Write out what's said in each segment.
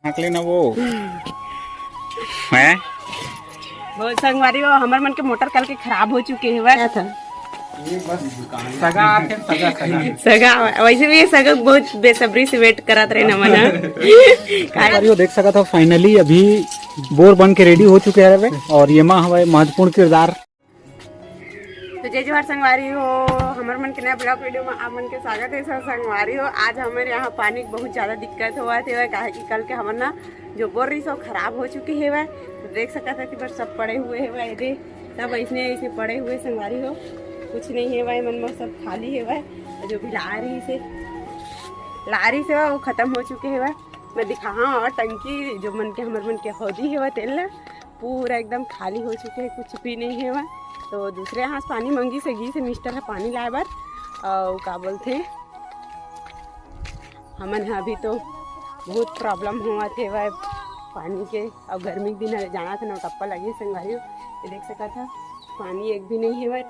ना वो है वो संगवारी हो हमारे मन के मोटर कल के खराब हो चुके हैं वह था सगा वैसे भी सगा बहुत बेसब्री से वेट करत रहे ना मना देख सका था। फाइनली अभी बोर बन के रेडी हो चुके हैं और ये माँ हमारे महत्वपूर्ण किरदार। तो जय जोहार संगवारी हो हमारे मन के नया ब्लॉग वीडियो में आप मन के स्वागत है सर संगवारी हो। आज हमारे यहाँ पानी की बहुत ज़्यादा दिक्कत हुआ थे काहे कि कल के हमारे ना जो बोर रही सब खराब हो चुकी है वह तो देख सकता था कि बस सब पड़े हुए है वह ये सब ऐसे पड़े हुए संगवारी हो कुछ नहीं है वह मन में सब खाली है वह जो भी लारी से वो ख़त्म हो चुके है वह मैं दिखा और टंकी जो मन के हमारे मन के होदी है वह तेल ना पूरा एकदम खाली हो चुके हैं कुछ भी नहीं है वह। तो दूसरे यहाँ से पानी मंगी से घी से मिस्टर है पानी लाए बार और क्या बोलते हैं हमन अभी तो बहुत प्रॉब्लम हुआ थे वह पानी के और गर्मी के दिन जाना था ना टप्पा लगी संगवारी ये देख सका था पानी एक भी नहीं है वह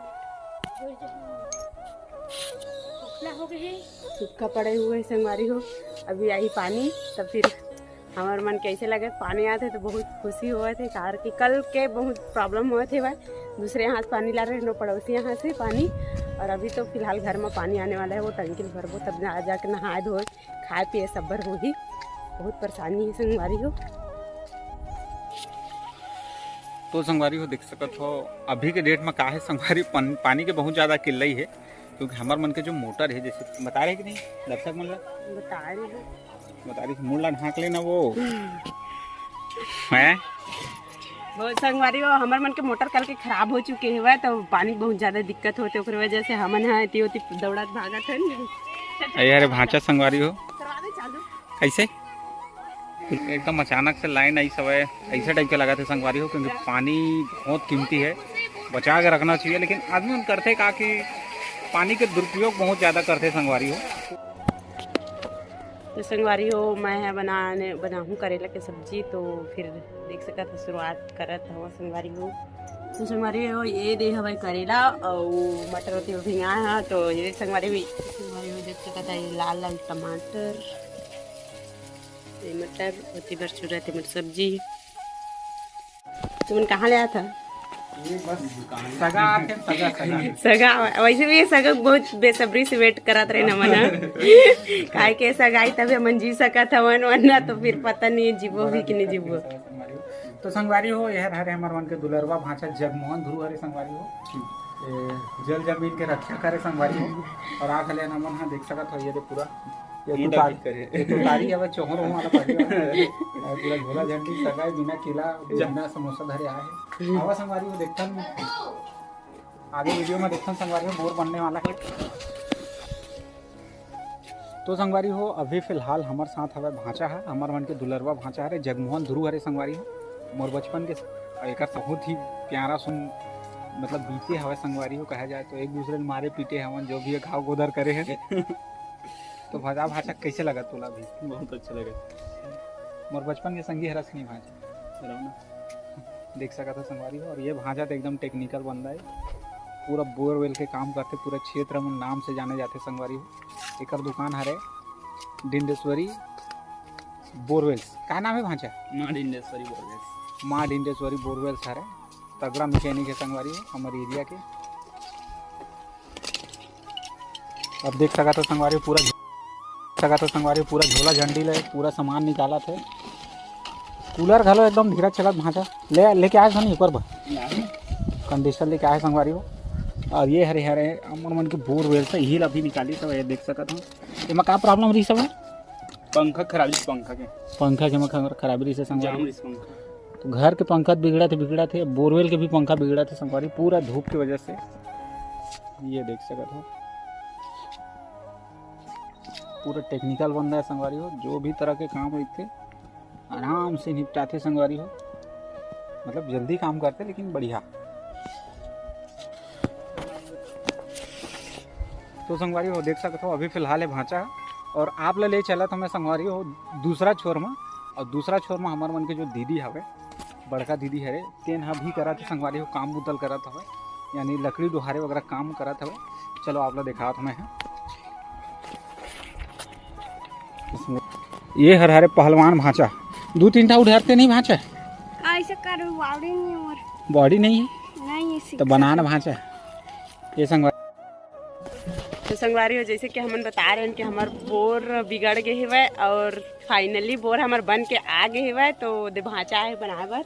सूखा पड़े हुए संगवारी हो। अभी आई पानी तब फिर हमारे मन कैसे लगे पानी आते तो बहुत खुशी हुए थे कार कि कल के बहुत प्रॉब्लम हुए थे वह दूसरे यहाँ से पानी ला रहे नो पड़ोसी यहाँ से पानी और अभी तो फिलहाल घर में पानी आने वाला है वो टंकी भरबो तब जाके नहाए धोए खाए पिए सब भर होगी बहुत परेशानी है संगवारी हो। तो संगवारी हो देख सकत हो अभी के डेट में का है संगवारी पानी के बहुत ज़्यादा किल्लई है क्योंकि हमारे मन के जो मोटर है जैसे बता रहे कि नहीं दर्शक मन बता रही मुला ढाक लेना वो है वो संगवारी हो हमारे मन के मोटर कल के खराब हो चुके हैं वह तो पानी की बहुत ज़्यादा दिक्कत होती है उस वजह से हमन होती दौड़त भागत है अरे भांचा संगवारी हो कैसे एकदम अचानक से लाइन आई सब ऐसे टाइप के लगा थे संगवारी हो क्योंकि पानी बहुत कीमती है बचा के रखना चाहिए लेकिन आदमी उन करते का कि पानी के दुरुपयोग बहुत ज़्यादा करते संगवारी हो। तो संगवारी हो मैं बनाऊँ करेला के सब्जी तो फिर देख सका था शुरुआत करत हो संगवारी हो। तो संगवारी हो ये दे हमारे करेला और मटर होती है भिंगा है तो ये संगवारी हो देख सका था ये लाल लाल टमाटर ये मटर होती भर छुरा थी मेरी सब्जी तुमने कहाँ ले आया था सगा वैसे भी सगा बहुत बेसब्री से वेट करत रहे ना मना काहे के सगाई तभी हम जी सकत हवन वरना तो फिर पता नहीं जीवो भी कि नहीं जीवो। तो संगवारी हो यह हरे हमारे मन के दुलरवा भांचा जगमोहन ध्रुव हरे संगवारी हो जल जमीन के रक्षा करे संगवारी हो और आग ले नमन हाँ देख सकत हो ये पूरा ये तारी अब चोहर वाला पूरा झोला झंडी सगाई बिना किला बिना समोसा धरे आए आवा संगवारी को देखन आगे वीडियो में देखन संगवारी बोर बनने वाला है। तो संगवारी हो अभी फिलहाल हमारे साथ हवे भांचा है हमारे मन के दुलरवा भांचा है जगमोहन ध्रुव हरे संगवारी हो मोर बचपन के एक बहुत ही प्यारा सुन मतलब बीते हवे संगवारी हो कहा जाए तो एक दूसरे मारे पीटे हवन जो भी घाव गोदर करे है तो भाजा भाषा कैसे लगा तोला भी बहुत अच्छा लगा मोर बचपन के संगी हरस नहीं भाजा देख सका था संगवारी हो और ये भाजा तो एकदम टेक्निकल बंदा है पूरा बोरवेल के काम करते पूरे क्षेत्र में नाम से जाने जाते संगवारी हो एक दुकान हरे डिंडेश्वरी बोरवेल्स का नाम है भाजा माँ डिंडेश्वरी बोरवेल्स हरे तगड़ा मैकेनिक है संगवारी हो हमारे एरिया के। अब देख सका तो संगवारी पूरा झोला झंडी ले पूरा सामान निकाला थे कूलर घलो एकदम धीरा चलत भाषा लेके आए थे ऊपर कंडीशनर लेके आए संगवारी हो और ये हरे हरे अमर मन के बोरवेल से हील अभी निकाली सब ये देख सकत हूँ इसमें क्या प्रॉब्लम रही सब पंखा खराबी पंखा के खराबी रही से संगवारी तो घर के पंखा बिगड़ा थे बोरवेल के भी पंखा बिगड़ा थे संगवारी पूरा धूप की वजह से ये देख सकत हो पूरा टेक्निकल बंदा है संगवारी हो जो भी तरह के काम रहते आराम से निपटाते संगवारी हो मतलब जल्दी काम करते लेकिन बढ़िया। तो संगवारी हो देख सकते हो अभी फिलहाल है भांचा और आप ले चला तो मैं संगवारी हो दूसरा छोर में और दूसरा छोर में हमारे मन के जो दीदी हवे बड़का दीदी हरे तेन भी करा थे संगवारी हो काम बुतल करत हवे यानी लकड़ी डोहारे वगैरह काम करत हवे। चलो आप लोग दिखाओ मैं ये हर हरे पहलवान भांचा 2-3 टा उधरते नहीं भांचा ऐसे कर बॉडी नहीं और बॉडी नहीं है नहीं इसी तो बनाना भांचा ये संगवारी तो संगवारी हो जैसे कि हमन बता रहे हैं कि हमार बोर बिगड़ गए हुए और फाइनली बोर हमार बन के आ गए हुए तो दे भांचा है बनाए बर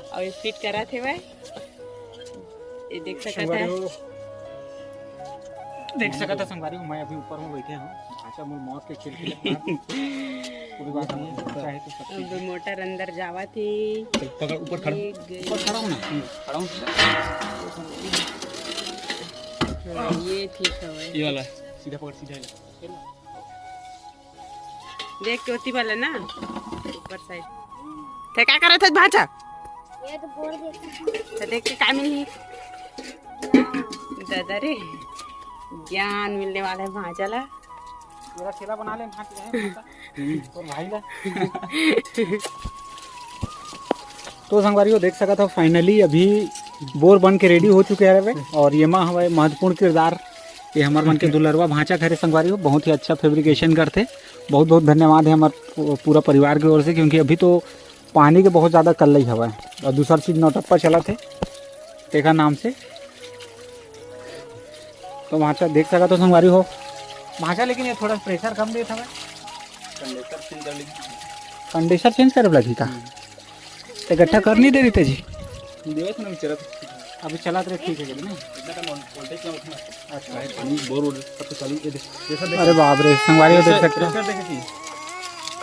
और ये फिट करत हुए ये देख सकते हैं संगवारी मैं अभी ऊपर में बैठे हूँ भांचा मूल मौत के खिड़की पूरी बात नहीं चाहे तो सब अब मोटर अंदर जावा थी पकड़ ऊपर खड़ा ऊपर खड़ा हूँ ना खड़ा हूँ ये ठीक है ये वाला सीधा पकड़ सीधा देख के होती वाला ना ऊपर साइड ते क्या कर रहे थे भांचा ये तो बोल देता तो देख के क्या मिली दादा रे ज्ञान मिलने वाला है भांचा ला मेरा चेला बना ले भांच है तो भाई ला तो संगवारी को देख सका था फाइनली अभी बोर बन के रेडी हो चुके हैं और ये माँ हमारे महत्वपूर्ण किरदार ये हमारे मन के दुलरवा भांचा खरे संगवारी हो बहुत ही अच्छा फैब्रिकेशन करते बहुत बहुत धन्यवाद है हमारे पूरा परिवार की ओर से क्योंकि अभी तो पानी के बहुत ज़्यादा कल ही हवा है और दूसरा चीज़ नौटप्पा चला थे टेका नाम से तो भांचा देख सका तो संगवारी हो भांचा लेकिन ये थोड़ा प्रेशर कम देता है कंडीशनर चेंज करे लगी का तो गट्ठा कर नहीं दे रही थे जी देवत ना चला अभी चला तो ठीक है ना इतना का वोल्टेज ना उठना अच्छा है पानी बोर हो सब तो चालू ये जैसा अरे बाप रे संगवारी को देख सकते हो प्रेशर देखी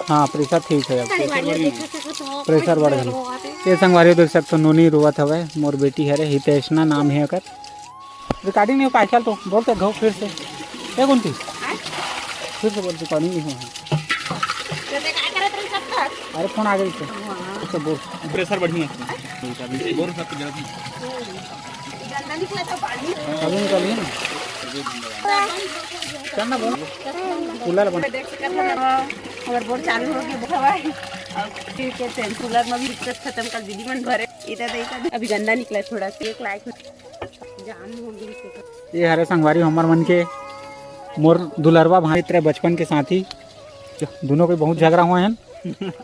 हाँ प्रेशर ठीक है अब तो प्रेशर बढ़ गया ये संगवारी को देख सकते हो नोनी रोवत हवे मोर बेटी है रे हितेशना नाम है अकर रिकॉर्डिंग नहीं हो पाई चल तो बोलते घो फिर से क्या कौन थी फिर से बोल रिकॉर्डिंग नहीं हो अरे फोन आ गई से अच्छा बोल प्रेशर बढ़िया बोर सब तो जल्दी अभी निकलिए ना चलना बोल कूलर बन देख सकते हैं हमारे बोर चालू हो गई हवा और फिर कहते हैं कूलर में भी दिक्कत खत्म कर दीदी मन भरे इधर अभी गंदा निकला है थोड़ा सा एक लाइक जाम हो गई ये हरे संगवारी हमार मन के मोर दुलरवा भाई तेरे बचपन के साथी दोनों के बहुत झगड़ा हुए हैं